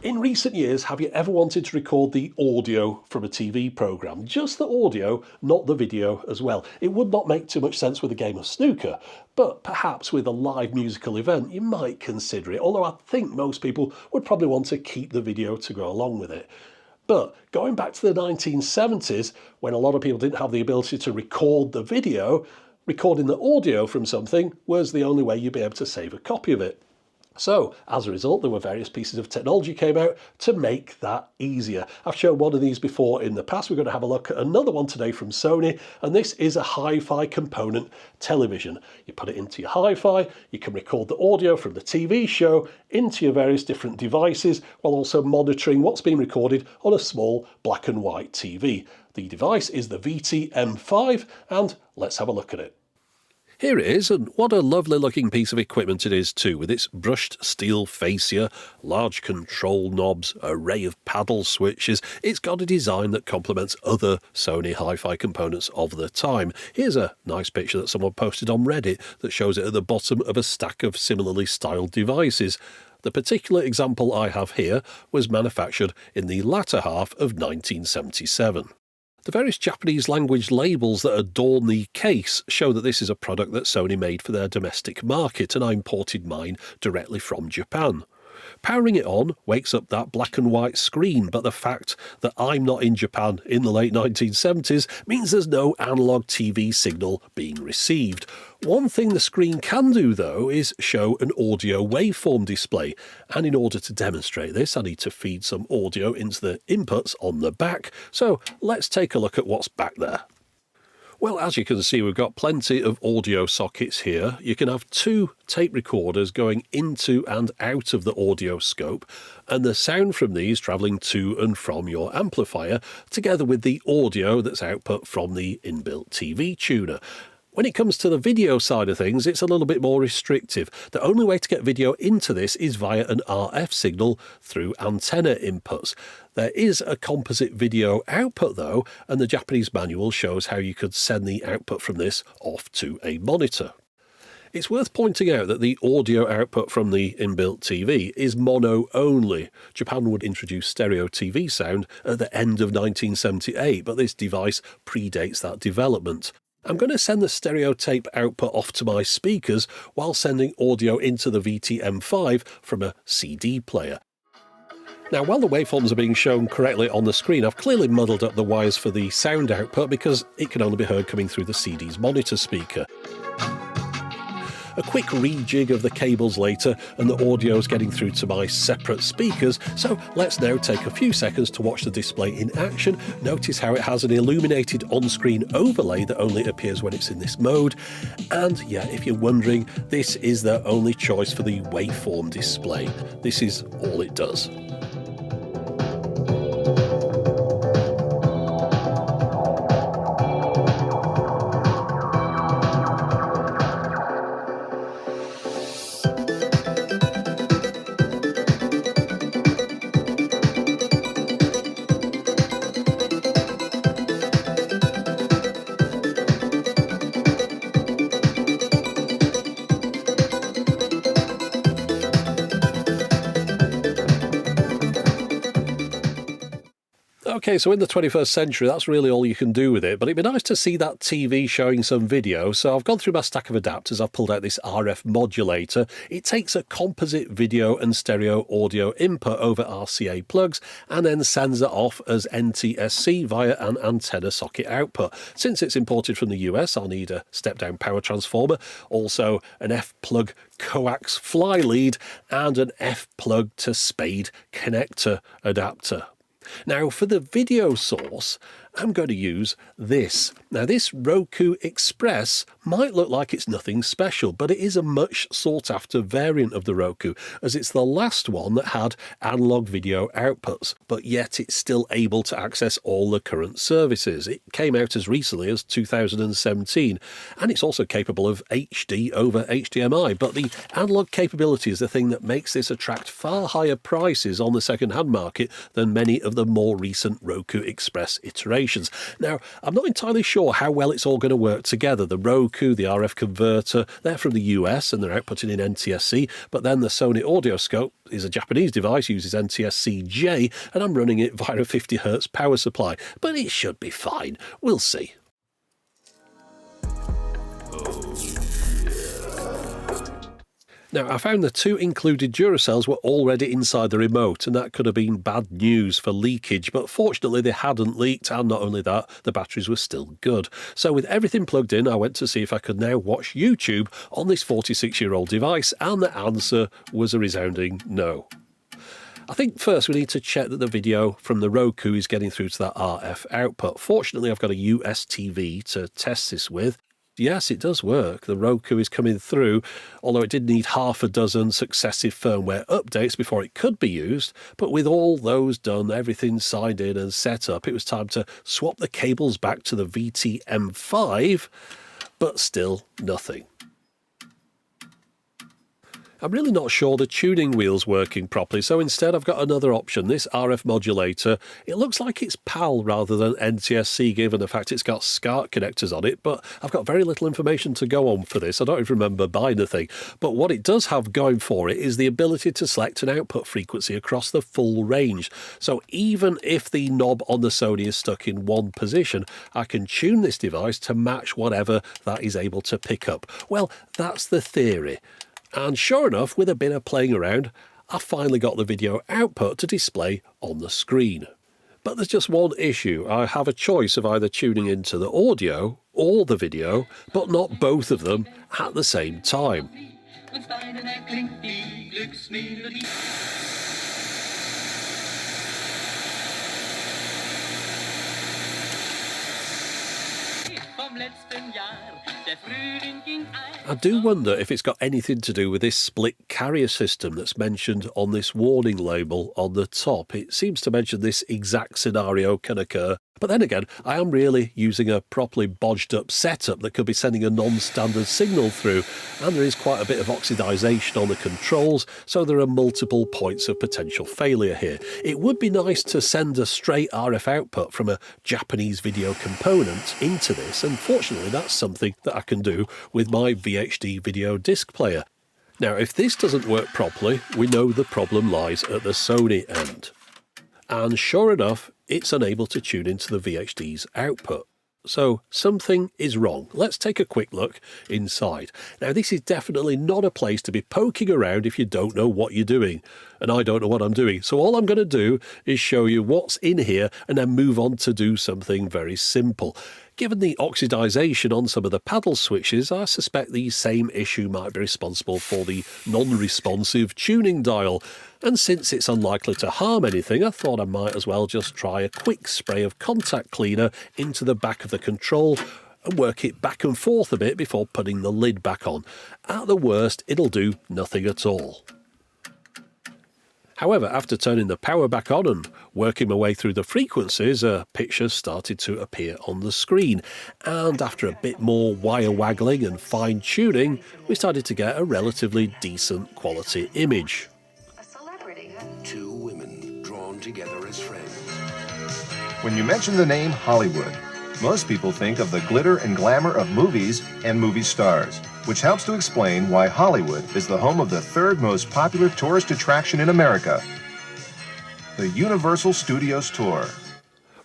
In recent years, have you ever wanted to record the audio from a TV programme? Just the audio, not the video as well. It would not make too much sense with a game of snooker, but perhaps with a live musical event, you might consider it, although I think most people would probably want to keep the video to go along with it. But going back to the 1970s, when a lot of people didn't have the ability to record the video, recording the audio from something was the only way you'd be able to save a copy of it. So, as a result, there were various pieces of technology came out to make that easier. I've shown one of these before in the past. We're going to have a look at another one today from Sony, and this is a HiFi component television. You put it into your HiFi, you can record the audio from the TV show into your various different devices, while also monitoring what's being recorded on a small black and white TV. The device is the VT-M5, and let's have a look at it. Here it is, and what a lovely looking piece of equipment it is too, with its brushed steel fascia, large control knobs, array of paddle switches. It's got a design that complements other Sony HiFi components of the time. Here's a nice picture that someone posted on Reddit that shows it at the bottom of a stack of similarly styled devices. The particular example I have here was manufactured in the latter half of 1977. The various Japanese language labels that adorn the case show that this is a product that Sony made for their domestic market, and I imported mine directly from Japan. Powering it on wakes up that black and white screen, but the fact that I'm not in Japan in the late 1970s means there's no analog TV signal being received. One thing the screen can do, though, is show an audio waveform display, and in order to demonstrate this, I need to feed some audio into the inputs on the back, so let's take a look at what's back there. Well, as you can see, we've got plenty of audio sockets here. You can have two tape recorders going into and out of the Audioscope, and the sound from these travelling to and from your amplifier, together with the audio that's output from the inbuilt TV tuner. When it comes to the video side of things, it's a little bit more restrictive. The only way to get video into this is via an RF signal through antenna inputs. There is a composite video output though, and the Japanese manual shows how you could send the output from this off to a monitor. It's worth pointing out that the audio output from the inbuilt TV is mono only. Japan would introduce stereo TV sound at the end of 1978, but this device predates that development. I'm going to send the stereo tape output off to my speakers while sending audio into the VT-M5 from a CD player. Now, while the waveforms are being shown correctly on the screen, I've clearly muddled up the wires for the sound output because it can only be heard coming through the CD's monitor speaker. A quick rejig of the cables later and the audio's getting through to my separate speakers, so let's now take a few seconds to watch the display in action. Notice how it has an illuminated on-screen overlay that only appears when it's in this mode. And yeah, if you're wondering, this is their only choice for the waveform display. This is all it does. Okay, so in the 21st century, that's really all you can do with it, but it'd be nice to see that TV showing some video. So I've gone through my stack of adapters, I've pulled out this RF modulator. It takes a composite video and stereo audio input over RCA plugs and then sends it off as NTSC via an antenna socket output. Since it's imported from the US, I'll need a step-down power transformer, also an F-plug coax fly lead and an F-plug to spade connector adapter. Now, for the video source, I'm going to use this. Now, this Roku Express might look like it's nothing special, but it is a much sought after variant of the Roku, as it's the last one that had analog video outputs, but yet it's still able to access all the current services. It came out as recently as 2017, and it's also capable of HD over HDMI, but the analog capability is the thing that makes this attract far higher prices on the second-hand market than many of the more recent Roku Express iterations. stations. Now, I'm not entirely sure how well it's all going to work together. The Roku, the RF converter, they're from the US and they're outputting in NTSC, but then the Sony Audioscope is a Japanese device, uses NTSC-J, and I'm running it via a 50Hz power supply. But it should be fine. We'll see. Now, I found the two included Duracells were already inside the remote, and that could have been bad news for leakage, but fortunately they hadn't leaked, and not only that, the batteries were still good. So with everything plugged in, I went to see if I could now watch YouTube on this 46-year-old device, and the answer was a resounding no. I think first we need to check that the video from the Roku is getting through to that RF output. Fortunately, I've got a US TV to test this with. Yes, it does work. The Roku is coming through, although it did need half a dozen successive firmware updates before it could be used. But with all those done, everything signed in and set up, it was time to swap the cables back to the VT-M5, but still nothing. I'm really not sure the tuning wheel's working properly, so instead I've got another option, this RF modulator. It looks like it's PAL rather than NTSC, given the fact it's got SCART connectors on it, but I've got very little information to go on for this. I don't even remember buying the thing. But what it does have going for it is the ability to select an output frequency across the full range. So even if the knob on the Sony is stuck in one position, I can tune this device to match whatever that is able to pick up. Well, that's the theory. And sure enough, with a bit of playing around, I finally got the video output to display on the screen. But there's just one issue. I have a choice of either tuning into the audio or the video, but not both of them at the same time. I do wonder if it's got anything to do with this split carrier system that's mentioned on this warning label on the top. It seems to mention this exact scenario can occur. But then again, I am really using a properly bodged up setup that could be sending a non-standard signal through, and there is quite a bit of oxidisation on the controls, so there are multiple points of potential failure here. It would be nice to send a straight RF output from a Japanese video component into this, and fortunately that's something that I can do with my VHD video disc player. Now, if this doesn't work properly, we know the problem lies at the Sony end. And sure enough, it's unable to tune into the VHD's output. So something is wrong. Let's take a quick look inside. Now, this is definitely not a place to be poking around if you don't know what you're doing. And I don't know what I'm doing. So all I'm going to do is show you what's in here and then move on to do something very simple. Given the oxidisation on some of the paddle switches, I suspect the same issue might be responsible for the non-responsive tuning dial. And since it's unlikely to harm anything, I thought I might as well just try a quick spray of contact cleaner into the back of the control and work it back and forth a bit before putting the lid back on. At the worst, it'll do nothing at all. However, after turning the power back on and working my way through the frequencies, a picture started to appear on the screen. And after a bit more wire waggling and fine tuning, we started to get a relatively decent quality image. A celebrity. Two women drawn together as friends. When you mention the name Hollywood, most people think of the glitter and glamour of movies and movie stars, which helps to explain why Hollywood is the home of the third most popular tourist attraction in America, the Universal Studios Tour.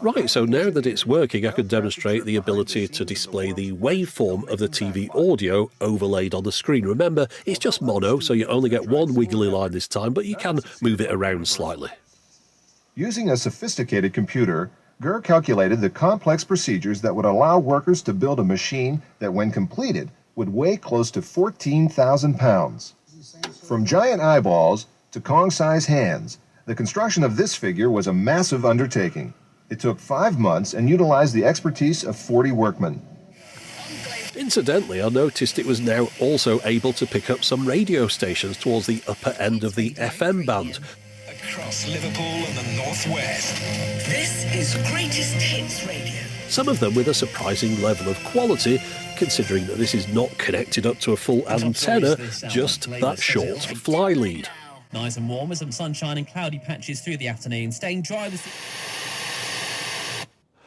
Right, so now that it's working, I can demonstrate the ability to display the waveform of the TV audio overlaid on the screen. Remember, it's just mono, so you only get one wiggly line this time, but you can move it around slightly. Using a sophisticated computer, Gurr calculated the complex procedures that would allow workers to build a machine that, when completed, would weigh close to 14,000 pounds. From giant eyeballs to Kong-sized hands, the construction of this figure was a massive undertaking. It took 5 months and utilized the expertise of 40 workmen. Incidentally, I noticed it was now also able to pick up some radio stations towards the upper end of the FM band. Across Liverpool and the Northwest. This is Greatest Hits Radio. Some of them with a surprising level of quality, considering that this is not connected up to a full antenna, just that short fly lead. Nice and warm with some sunshine and cloudy patches through the afternoon, staying dry this...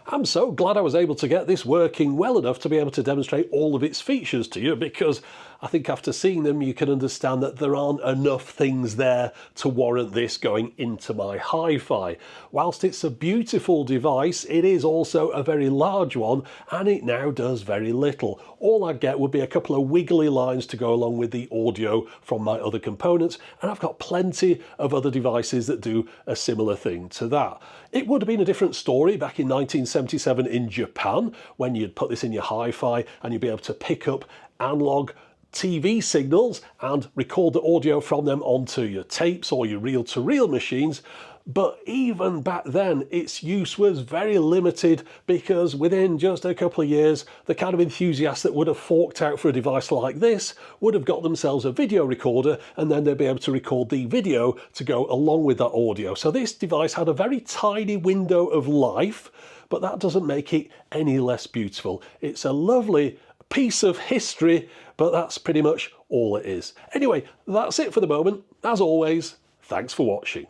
I'm so glad I was able to get this working well enough to be able to demonstrate all of its features to you, because I think after seeing them you can understand that there aren't enough things there to warrant this going into my HiFi. Whilst it's a beautiful device, it is also a very large one, and it now does very little. All I'd get would be a couple of wiggly lines to go along with the audio from my other components, and I've got plenty of other devices that do a similar thing to that. It would have been a different story back in 1977 in Japan, when you'd put this in your HiFi and you'd be able to pick up analog TV signals and record the audio from them onto your tapes or your reel-to-reel machines. But even back then, its use was very limited, because within just a couple of years, the kind of enthusiasts that would have forked out for a device like this would have got themselves a video recorder, and then they'd be able to record the video to go along with that audio. So this device had a very tiny window of life, but that doesn't make it any less beautiful. It's a lovely piece of history, but that's pretty much all it is. Anyway, that's it for the moment. As always, thanks for watching.